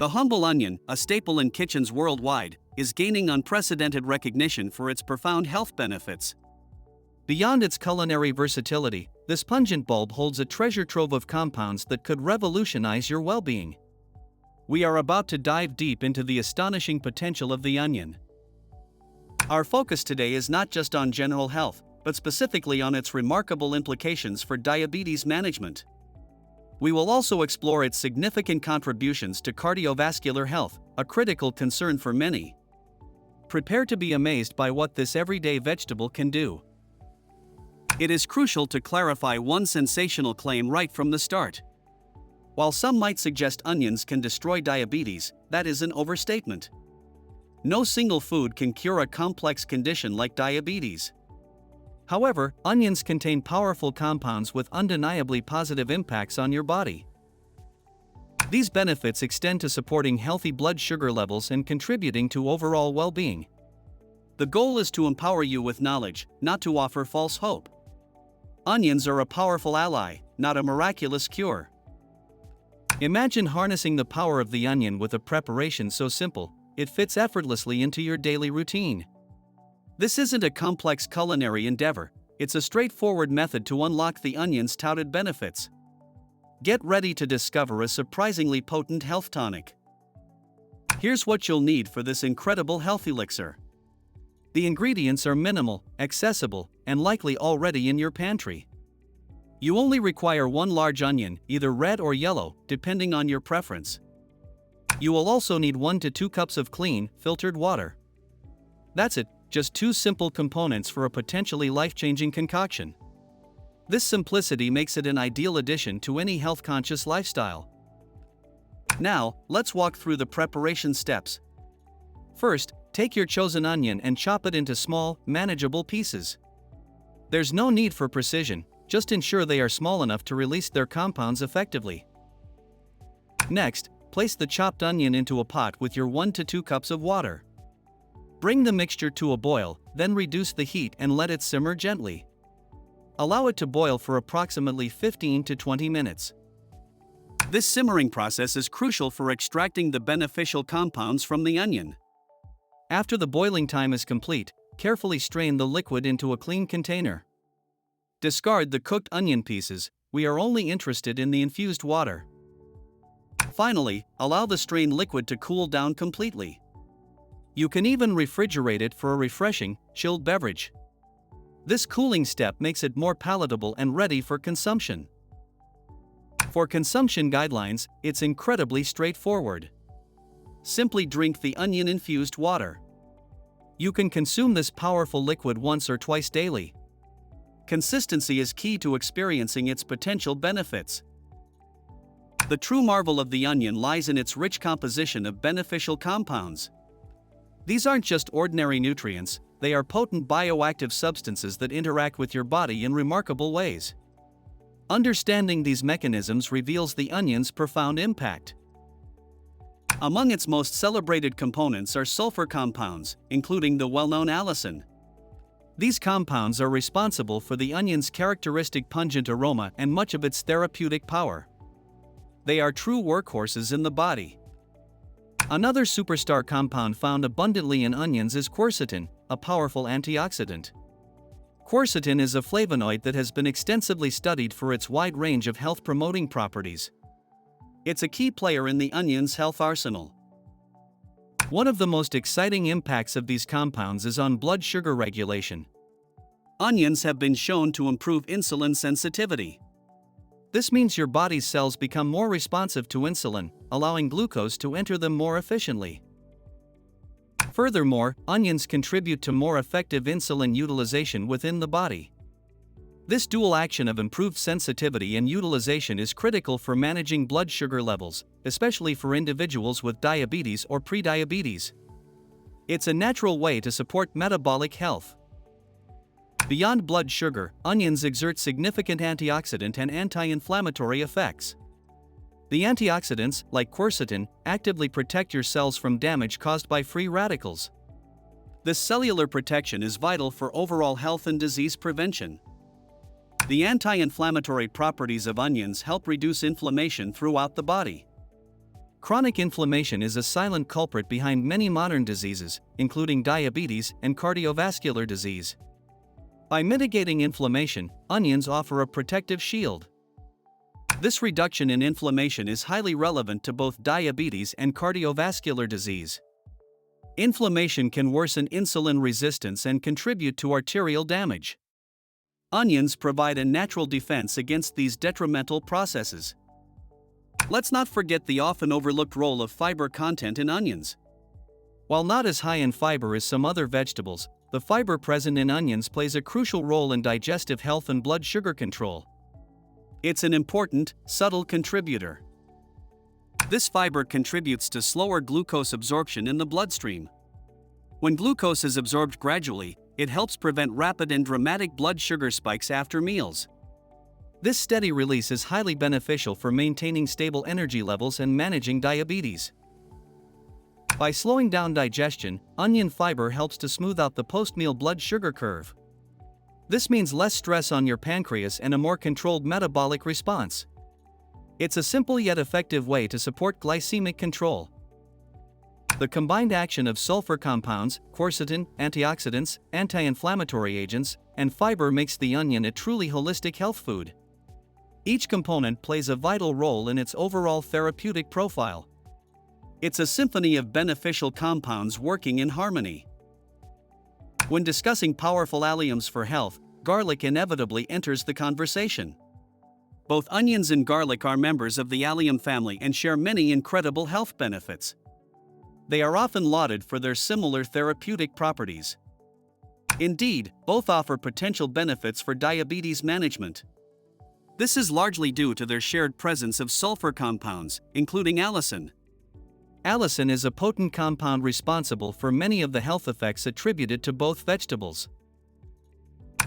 The humble onion, a staple in kitchens worldwide, is gaining unprecedented recognition for its profound health benefits. Beyond its culinary versatility, this pungent bulb holds a treasure trove of compounds that could revolutionize your well-being. We are about to dive deep into the astonishing potential of the onion. Our focus today is not just on general health, but specifically on its remarkable implications for diabetes management. We will also explore its significant contributions to cardiovascular health, a critical concern for many. Prepare to be amazed by what this everyday vegetable can do. It is crucial to clarify one sensational claim right from the start. While some might suggest onions can destroy diabetes, that is an overstatement. No single food can cure a complex condition like diabetes. However, onions contain powerful compounds with undeniably positive impacts on your body. These benefits extend to supporting healthy blood sugar levels and contributing to overall well-being. The goal is to empower you with knowledge, not to offer false hope. Onions are a powerful ally, not a miraculous cure. Imagine harnessing the power of the onion with a preparation so simple, it fits effortlessly into your daily routine. This isn't a complex culinary endeavor, it's a straightforward method to unlock the onion's touted benefits. Get ready to discover a surprisingly potent health tonic. Here's what you'll need for this incredible health elixir. The ingredients are minimal, accessible, and likely already in your pantry. You only require one large onion, either red or yellow, depending on your preference. You will also need 1 to 2 cups of clean, filtered water. That's it, just 2 simple components for a potentially life-changing concoction. This simplicity makes it an ideal addition to any health-conscious lifestyle. Now, let's walk through the preparation steps. First, take your chosen onion and chop it into small, manageable pieces. There's no need for precision, just ensure they are small enough to release their compounds effectively. Next, place the chopped onion into a pot with your 1 to 2 cups of water. Bring the mixture to a boil, then reduce the heat and let it simmer gently. Allow it to boil for approximately 15 to 20 minutes. This simmering process is crucial for extracting the beneficial compounds from the onion. After the boiling time is complete, carefully strain the liquid into a clean container. Discard the cooked onion pieces, we are only interested in the infused water. Finally, allow the strained liquid to cool down completely. You can even refrigerate it for a refreshing, chilled beverage. This cooling step makes it more palatable and ready for consumption. For consumption guidelines, it's incredibly straightforward. Simply drink the onion-infused water. You can consume this powerful liquid once or twice daily. Consistency is key to experiencing its potential benefits. The true marvel of the onion lies in its rich composition of beneficial compounds. These aren't just ordinary nutrients, they are potent bioactive substances that interact with your body in remarkable ways. Understanding these mechanisms reveals the onion's profound impact. Among its most celebrated components are sulfur compounds, including the well-known allicin. These compounds are responsible for the onion's characteristic pungent aroma and much of its therapeutic power. They are true workhorses in the body. Another superstar compound found abundantly in onions is quercetin, a powerful antioxidant. Quercetin is a flavonoid that has been extensively studied for its wide range of health-promoting properties. It's a key player in the onion's health arsenal. One of the most exciting impacts of these compounds is on blood sugar regulation. Onions have been shown to improve insulin sensitivity. This means your body's cells become more responsive to insulin, allowing glucose to enter them more efficiently. Furthermore, onions contribute to more effective insulin utilization within the body. This dual action of improved sensitivity and utilization is critical for managing blood sugar levels, especially for individuals with diabetes or prediabetes. It's a natural way to support metabolic health. Beyond blood sugar, onions exert significant antioxidant and anti-inflammatory effects. The antioxidants, like quercetin, actively protect your cells from damage caused by free radicals. This cellular protection is vital for overall health and disease prevention. The anti-inflammatory properties of onions help reduce inflammation throughout the body. Chronic inflammation is a silent culprit behind many modern diseases, including diabetes and cardiovascular disease. By mitigating inflammation, onions offer a protective shield. This reduction in inflammation is highly relevant to both diabetes and cardiovascular disease. Inflammation can worsen insulin resistance and contribute to arterial damage. Onions provide a natural defense against these detrimental processes. Let's not forget the often overlooked role of fiber content in onions. While not as high in fiber as some other vegetables, the fiber present in onions plays a crucial role in digestive health and blood sugar control. It's an important, subtle contributor. This fiber contributes to slower glucose absorption in the bloodstream. When glucose is absorbed gradually, it helps prevent rapid and dramatic blood sugar spikes after meals. This steady release is highly beneficial for maintaining stable energy levels and managing diabetes. By slowing down digestion, onion fiber helps to smooth out the post-meal blood sugar curve. This means less stress on your pancreas and a more controlled metabolic response. It's a simple yet effective way to support glycemic control. The combined action of sulfur compounds, quercetin, antioxidants, anti-inflammatory agents, and fiber makes the onion a truly holistic health food. Each component plays a vital role in its overall therapeutic profile. It's a symphony of beneficial compounds working in harmony. When discussing powerful alliums for health, garlic inevitably enters the conversation. Both onions and garlic are members of the allium family and share many incredible health benefits. They are often lauded for their similar therapeutic properties. Indeed, both offer potential benefits for diabetes management. This is largely due to their shared presence of sulfur compounds, including allicin. Allicin is a potent compound responsible for many of the health effects attributed to both vegetables.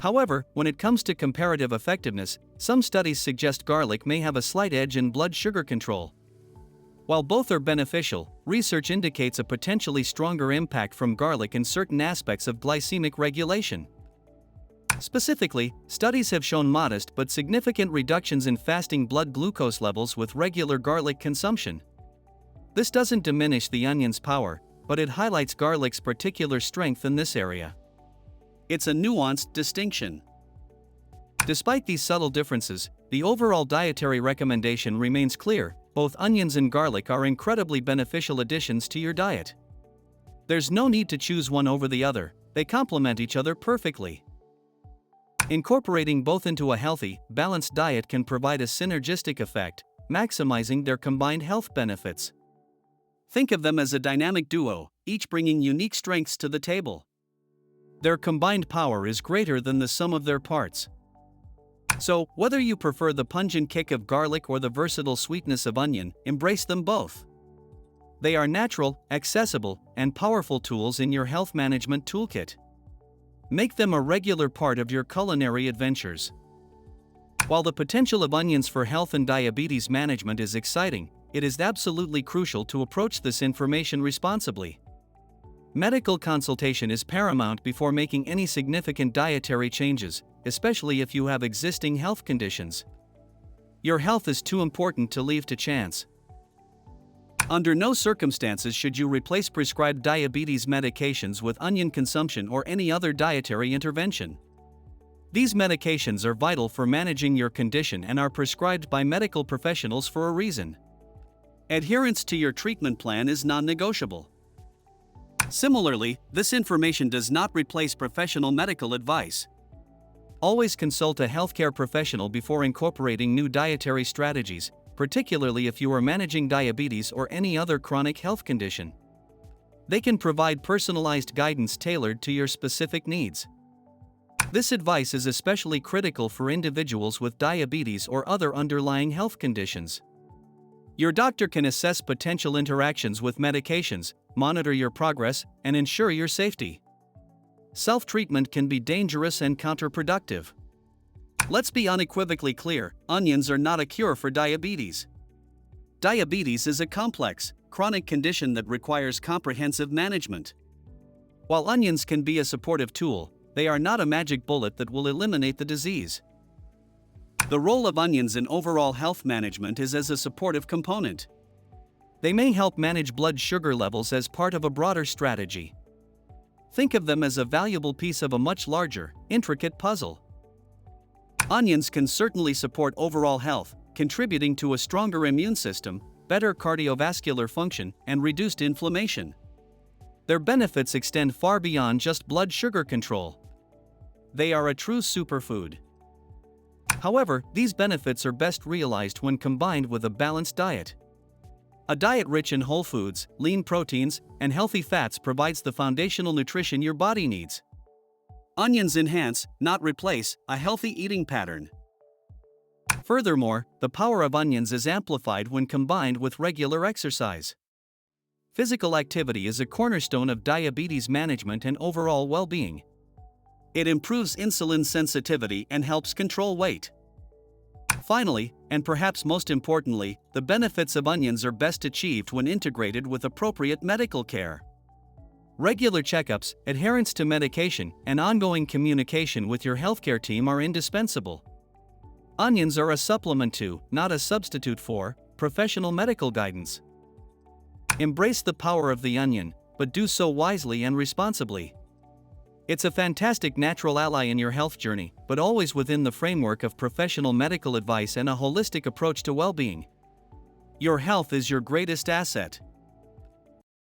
However, when it comes to comparative effectiveness, some studies suggest garlic may have a slight edge in blood sugar control. While both are beneficial, research indicates a potentially stronger impact from garlic in certain aspects of glycemic regulation. Specifically, studies have shown modest but significant reductions in fasting blood glucose levels with regular garlic consumption. This doesn't diminish the onion's power, but it highlights garlic's particular strength in this area. It's a nuanced distinction. Despite these subtle differences, the overall dietary recommendation remains clear: both onions and garlic are incredibly beneficial additions to your diet. There's no need to choose one over the other, they complement each other perfectly. Incorporating both into a healthy, balanced diet can provide a synergistic effect, maximizing their combined health benefits. Think of them as a dynamic duo, each bringing unique strengths to the table. Their combined power is greater than the sum of their parts. So, whether you prefer the pungent kick of garlic or the versatile sweetness of onion, embrace them both. They are natural, accessible, and powerful tools in your health management toolkit. Make them a regular part of your culinary adventures. While the potential of onions for health and diabetes management is exciting, it is absolutely crucial to approach this information responsibly. Medical consultation is paramount before making any significant dietary changes, especially if you have existing health conditions. Your health is too important to leave to chance. Under no circumstances should you replace prescribed diabetes medications with onion consumption or any other dietary intervention. These medications are vital for managing your condition and are prescribed by medical professionals for a reason. Adherence to your treatment plan is non-negotiable. Similarly, this information does not replace professional medical advice. Always consult a healthcare professional before incorporating new dietary strategies, particularly if you are managing diabetes or any other chronic health condition. They can provide personalized guidance tailored to your specific needs. This advice is especially critical for individuals with diabetes or other underlying health conditions. Your doctor can assess potential interactions with medications, monitor your progress, and ensure your safety. Self-treatment can be dangerous and counterproductive. Let's be unequivocally clear: onions are not a cure for diabetes. Diabetes is a complex, chronic condition that requires comprehensive management. While onions can be a supportive tool, they are not a magic bullet that will eliminate the disease. The role of onions in overall health management is as a supportive component. They may help manage blood sugar levels as part of a broader strategy. Think of them as a valuable piece of a much larger, intricate puzzle. Onions can certainly support overall health, contributing to a stronger immune system, better cardiovascular function, and reduced inflammation. Their benefits extend far beyond just blood sugar control. They are a true superfood. However, these benefits are best realized when combined with a balanced diet. A diet rich in whole foods, lean proteins, and healthy fats provides the foundational nutrition your body needs. Onions enhance, not replace, a healthy eating pattern. Furthermore, the power of onions is amplified when combined with regular exercise. Physical activity is a cornerstone of diabetes management and overall well-being. It improves insulin sensitivity and helps control weight. Finally, and perhaps most importantly, the benefits of onions are best achieved when integrated with appropriate medical care. Regular checkups, adherence to medication, and ongoing communication with your healthcare team are indispensable. Onions are a supplement to, not a substitute for, professional medical guidance. Embrace the power of the onion, but do so wisely and responsibly. It's a fantastic natural ally in your health journey, but always within the framework of professional medical advice and a holistic approach to well-being. Your health is your greatest asset.